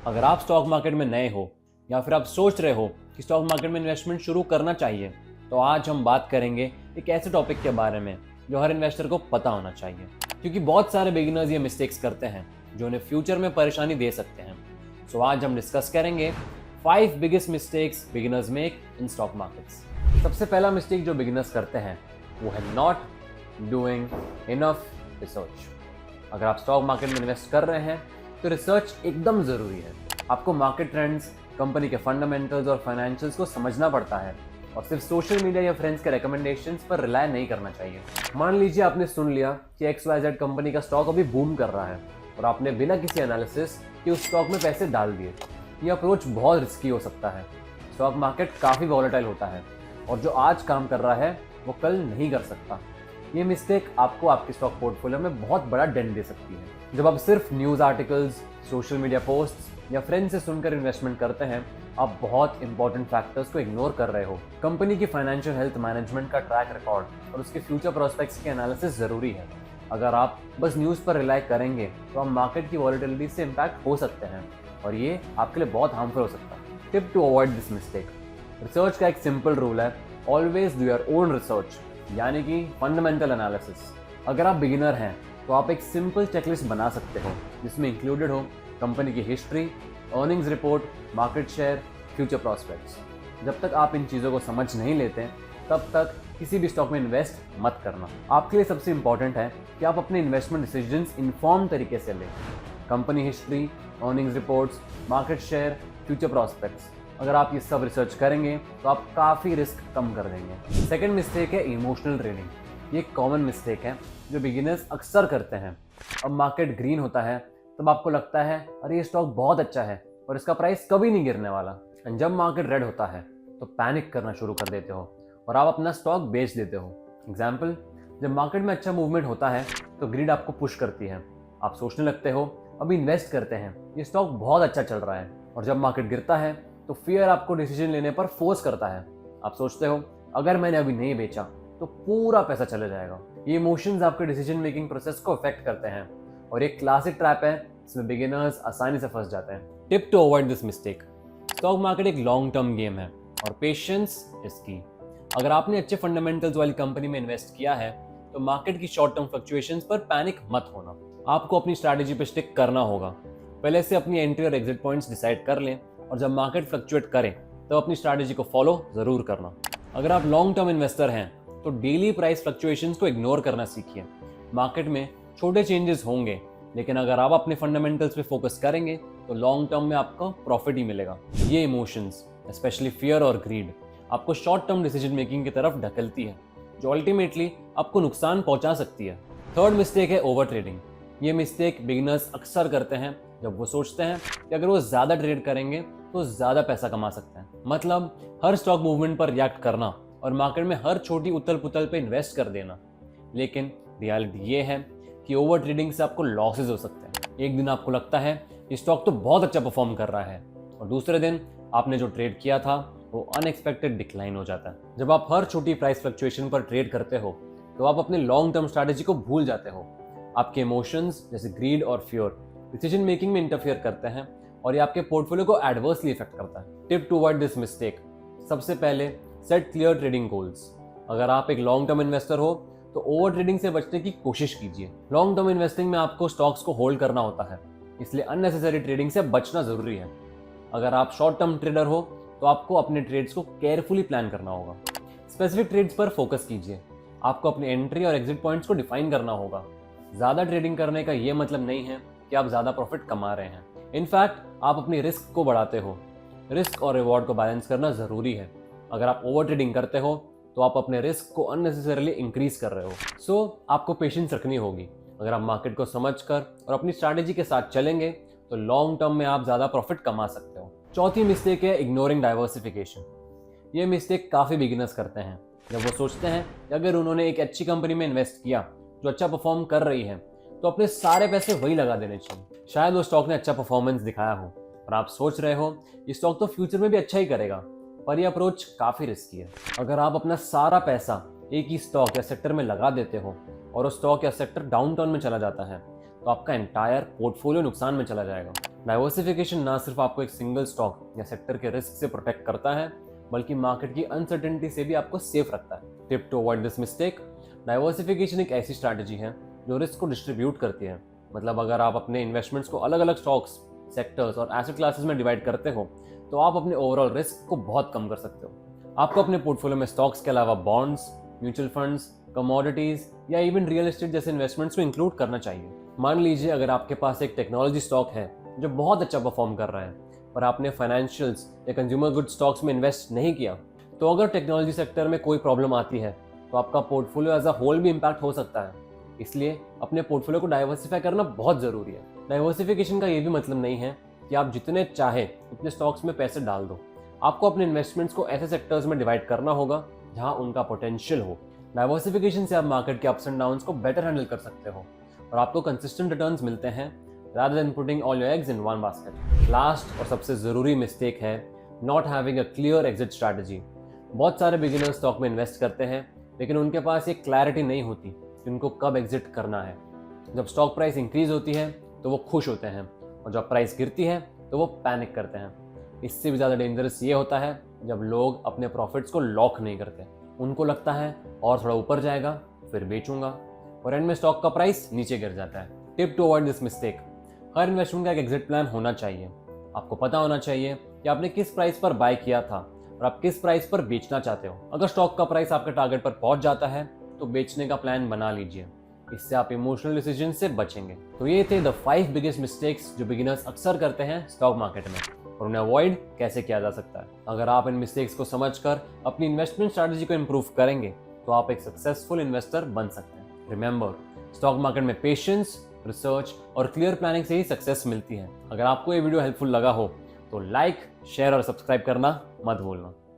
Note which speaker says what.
Speaker 1: अगर आप stock market में नए हो या फिर आप सोच रहे हो कि स्टॉक मार्केट में इन्वेस्टमेंट शुरू करना चाहिए, तो आज हम बात करेंगे एक ऐसे टॉपिक के बारे में जो हर इन्वेस्टर को पता होना चाहिए, क्योंकि बहुत सारे बिगिनर्स ये मिस्टेक्स करते हैं जो उन्हें फ्यूचर में परेशानी दे सकते हैं। सो आज हम डिस्कस करेंगे 5 biggest mistakes beginners make in stock markets. सबसे पहला मिस्टेक जो बिगिनर्स करते हैं वो है नॉट डूइंग इनफ रिसर्च। अगर आप स्टॉक मार्केट में इन्वेस्ट कर रहे हैं तो रिसर्च एकदम ज़रूरी है। आपको मार्केट ट्रेंड्स, कंपनी के फंडामेंटल्स और फाइनेंशियल्स को समझना पड़ता है और सिर्फ सोशल मीडिया या फ्रेंड्स के रिकमेंडेशंस पर रिलाय नहीं करना चाहिए। मान लीजिए आपने सुन लिया कि XYZ कंपनी का स्टॉक अभी बूम कर रहा है और आपने बिना किसी एनालिसिस के उस स्टॉक में पैसे डाल दिए। ये अप्रोच बहुत रिस्की हो सकता है। स्टॉक मार्केट काफ़ी वॉलेटाइल होता है और जो आज काम कर रहा है वो कल नहीं कर सकता। ये मिस्टेक आपको आपके स्टॉक पोर्टफोलियो में बहुत बड़ा डेंट दे सकती है। जब आप सिर्फ news articles, social media posts या फ्रेंड्स से सुनकर इन्वेस्टमेंट करते हैं, आप बहुत इंपॉर्टेंट फैक्टर्स को इग्नोर कर रहे हो। कंपनी की फाइनेंशियल हेल्थ मैनेजमेंट का ट्रैक रिकॉर्ड और उसके फ्यूचर प्रोस्पेक्ट्स के एनालिसिस ज़रूरी है। अगर आप बस न्यूज़ पर रिलाय करेंगे तो आप मार्केट की वॉलेटिलिटी से इम्पैक्ट हो सकते हैं और ये आपके लिए बहुत हार्मफुल हो सकता है। Tip to avoid this mistake. Research का एक सिंपल रूल है, always do your own research, यानी कि फंडामेंटल एनालिसिस। अगर आप बिगिनर हैं तो आप एक सिंपल चेकलिस्ट बना सकते हो जिसमें इंक्लूडेड हो कंपनी की history, earnings report, market share, future prospects. जब तक आप इन चीज़ों को समझ नहीं लेते तब तक किसी भी स्टॉक में इन्वेस्ट मत करना। आपके लिए सबसे इंपॉर्टेंट है कि आप अपने इन्वेस्टमेंट डिसीजंस इन्फॉर्म तरीके से लें। Company history, earnings reports, market share, future prospects, अगर आप ये सब रिसर्च करेंगे तो आप काफ़ी रिस्क कम कर देंगे। सेकेंड मिस्टेक है इमोशनल ट्रेडिंग। ये एक कॉमन मिस्टेक है जो बिगिनर्स अक्सर करते हैं। अब मार्केट ग्रीन होता है तब आपको लगता है अरे ये स्टॉक बहुत अच्छा है और इसका प्राइस कभी नहीं गिरने वाला। एंड जब मार्केट रेड होता है तो पैनिक करना शुरू कर देते हो और आप अपना स्टॉक बेच देते हो। एग्जाम्पल, जब मार्केट में अच्छा मूवमेंट होता है तो ग्रीड आपको पुश करती है। आप सोचने लगते हो अभी इन्वेस्ट करते हैं, ये स्टॉक बहुत अच्छा चल रहा है। और जब मार्केट गिरता है तो फियर आपको डिसीजन लेने पर फोर्स करता है। आप सोचते हो अगर मैंने अभी नहीं बेचा तो पूरा पैसा चला जाएगा। ये इमोशंस आपके डिसीजन मेकिंग प्रोसेस को अफेक्ट करते हैं और एक क्लासिक ट्रैप है जिसमें बिगिनर्स आसानी से फंस जाते हैं। Tip to avoid this mistake. Stock market एक लॉन्ग टर्म गेम है और पेशेंस इज की। अगर आपने अच्छे फंडामेंटल्स वाली कंपनी में इन्वेस्ट किया है तो मार्केट की शॉर्ट टर्म फ्लक्चुएशंस पर पैनिक मत होना। आपको अपनी स्ट्रैटेजी पर स्टिक करना होगा। पहले से अपनी एंट्री और एग्जिट पॉइंट्स डिसाइड कर लें और जब मार्केट फ्लक्चुएट करे तो अपनी स्ट्रैटेजी को फॉलो जरूर करना। अगर आप लॉन्ग टर्म इन्वेस्टर हैं तो डेली प्राइस फ्लक्चुएशंस को इग्नोर करना सीखिए। मार्केट में छोटे चेंजेस होंगे, लेकिन अगर आप अपने फंडामेंटल्स पे फोकस करेंगे तो लॉन्ग टर्म में आपको प्रॉफिट ही मिलेगा। ये इमोशंस, स्पेशली फियर और ग्रीड, आपको शॉर्ट टर्म डिसीजन मेकिंग की तरफ ढकेलती है जो अल्टीमेटली आपको नुकसान पहुंचा सकती है। थर्ड मिस्टेक है ओवर ट्रेडिंग। ये मिस्टेक बिगिनर्स अक्सर करते हैं जब वो सोचते हैं कि अगर वो ज़्यादा ट्रेड करेंगे तो ज़्यादा पैसा कमा सकते हैं। मतलब हर स्टॉक मूवमेंट पर रिएक्ट करना और मार्केट में हर छोटी उथल पुथल पे इन्वेस्ट कर देना। लेकिन रियलिटी ये है कि ओवर ट्रेडिंग से आपको लॉसेज हो सकते हैं। एक दिन आपको लगता है ये स्टॉक तो बहुत अच्छा परफॉर्म कर रहा है और दूसरे दिन आपने जो ट्रेड किया था वो अनएक्सपेक्टेड डिक्लाइन हो जाता है। जब आप हर छोटी प्राइस फ्लक्चुएशन पर ट्रेड करते हो तो आप अपने लॉन्ग टर्म स्ट्रैटेजी को भूल जाते हो। आपके इमोशंस जैसे ग्रीड और फियर डिसीजन मेकिंग में इंटरफेयर करते हैं और ये आपके पोर्टफोलियो को एडवर्सली इफेक्ट करता है। Tip to avoid this mistake. सबसे पहले सेट क्लियर ट्रेडिंग गोल्स। अगर आप एक लॉन्ग टर्म इन्वेस्टर हो तो ओवर ट्रेडिंग से बचने की कोशिश कीजिए। लॉन्ग टर्म इन्वेस्टिंग में आपको स्टॉक्स को होल्ड करना होता है, इसलिए अननेसेसरी ट्रेडिंग से बचना जरूरी है। अगर आप शॉर्ट टर्म ट्रेडर हो तो आपको अपने ट्रेड्स को केयरफुली प्लान करना होगा। स्पेसिफिक ट्रेड्स पर फोकस कीजिए। आपको अपनी एंट्री और एग्जिट पॉइंट्स को डिफाइन करना होगा। ज़्यादा ट्रेडिंग करने का ये मतलब नहीं है कि आप ज़्यादा प्रॉफिट कमा रहे हैं। इनफैक्ट आप अपनी रिस्क को बढ़ाते हो। रिस्क और रिवॉर्ड को बैलेंस करना ज़रूरी है। अगर आप ओवर ट्रेडिंग करते हो तो आप अपने रिस्क को अननेसेसरीली इंक्रीज कर रहे हो। सो आपको पेशेंस रखनी होगी। अगर आप मार्केट को समझकर और अपनी स्ट्रैटेजी के साथ चलेंगे तो लॉन्ग टर्म में आप ज़्यादा प्रॉफिट कमा सकते हो। चौथी मिस्टेक है इग्नोरिंग डाइवर्सिफिकेशन। ये मिस्टेक काफ़ी बिगिनर्स करते हैं जब वो सोचते हैं कि अगर उन्होंने एक अच्छी कंपनी में इन्वेस्ट किया जो अच्छा परफॉर्म कर रही है तो अपने सारे पैसे वही लगा देने चाहिए। शायद वो स्टॉक ने अच्छा परफॉर्मेंस दिखाया हो और आप सोच रहे हो ये स्टॉक तो फ्यूचर में भी अच्छा ही करेगा, पर यह अप्रोच काफ़ी रिस्की है। अगर आप अपना सारा पैसा एक ही स्टॉक या सेक्टर में लगा देते हो और वो स्टॉक या सेक्टर डाउन टाउन में चला जाता है तो आपका एंटायर पोर्टफोलियो नुकसान में चला जाएगा। डाइवर्सिफिकेशन ना सिर्फ आपको एक सिंगल स्टॉक या सेक्टर के रिस्क से प्रोटेक्ट करता है, बल्कि मार्केट की अनसर्टेनिटी से भी आपको सेफ रखता है। Tip to avoid this mistake: diversification एक ऐसी स्ट्रैटेजी है जो रिस्क को डिस्ट्रीब्यूट करती है। मतलब अगर आप अपने इन्वेस्टमेंट्स को अलग अलग स्टॉक्स, सेक्टर्स और एसेट क्लासेस में डिवाइड करते हो तो आप अपने ओवरऑल रिस्क को बहुत कम कर सकते हो। आपको अपने पोर्टफोलियो में स्टॉक्स के अलावा बॉन्ड्स, म्यूचुअल फंड्स, कमोडिटीज या इवन रियल एस्टेट जैसे इन्वेस्टमेंट्स को इंक्लूड करना चाहिए। मान लीजिए अगर आपके पास एक टेक्नोलॉजी स्टॉक है जो बहुत अच्छा परफॉर्म कर रहा है, पर आपने फाइनेंशियल्स या कंज्यूमर गुड स्टॉक्स में इन्वेस्ट नहीं किया, तो अगर टेक्नोलॉजी सेक्टर में कोई प्रॉब्लम आती है तो आपका पोर्टफोलियो एज अ होल भी इम्पैक्ट हो सकता है। इसलिए अपने पोर्टफोलियो को डाइवर्सिफाई करना बहुत ज़रूरी है। डाइवर्सिफिकेशन का ये भी मतलब नहीं है कि आप जितने चाहे उतने स्टॉक्स में पैसे डाल दो। आपको अपने इन्वेस्टमेंट्स को ऐसे सेक्टर्स में डिवाइड करना होगा जहां उनका पोटेंशियल हो। डाइवर्सिफिकेशन से आप मार्केट के अप्स एंड डाउन्स को बेटर हैंडल कर सकते हो और आपको कंसिस्टेंट रिटर्न्स मिलते हैं rather than putting all your eggs in one basket. Last और सबसे ज़रूरी मिस्टेक है not having a clear exit strategy. बहुत सारे बिगिनर्स स्टॉक में इन्वेस्ट करते हैं लेकिन उनके पास ये क्लैरिटी नहीं होती कि उनको कब एग्जिट करना है। जब स्टॉक प्राइस इंक्रीज होती है तो वो खुश होते हैं और जब प्राइस गिरती है तो वो पैनिक करते हैं। इससे भी ज़्यादा डेंजरस ये होता है जब लोग अपने प्रॉफिट्स को लॉक नहीं करते। उनको लगता है और थोड़ा ऊपर जाएगा फिर बेचूंगा, और एंड में स्टॉक का प्राइस नीचे गिर जाता है। Tip to avoid this mistake: हर इन्वेस्टमेंट का एक एग्जिट प्लान होना चाहिए। आपको पता होना चाहिए कि आपने किस प्राइस पर बाय किया था और आप किस प्राइस पर बेचना चाहते हो। अगर स्टॉक का प्राइस आपके टारगेट पर पहुंच जाता है तो बेचने का प्लान बना लीजिए। इससे आप इमोशनल डिसीजन से बचेंगे। तो ये थे द 5 बिगेस्ट मिस्टेक्स जो बिगिनर्स अक्सर करते हैं स्टॉक मार्केट में, और उन्हें अवॉइड कैसे किया जा सकता है। अगर आप इन मिस्टेक्स को समझकर अपनी इन्वेस्टमेंट स्ट्रैटेजी को इंप्रूव करेंगे तो आप एक सक्सेसफुल इन्वेस्टर बन सकते हैं। रिमेंबर, स्टॉक मार्केट में पेशेंस, रिसर्च और क्लियर प्लानिंग से ही सक्सेस मिलती है। अगर आपको ये वीडियो हेल्पफुल लगा हो तो लाइक, शेयर और सब्सक्राइब करना मत भूलना।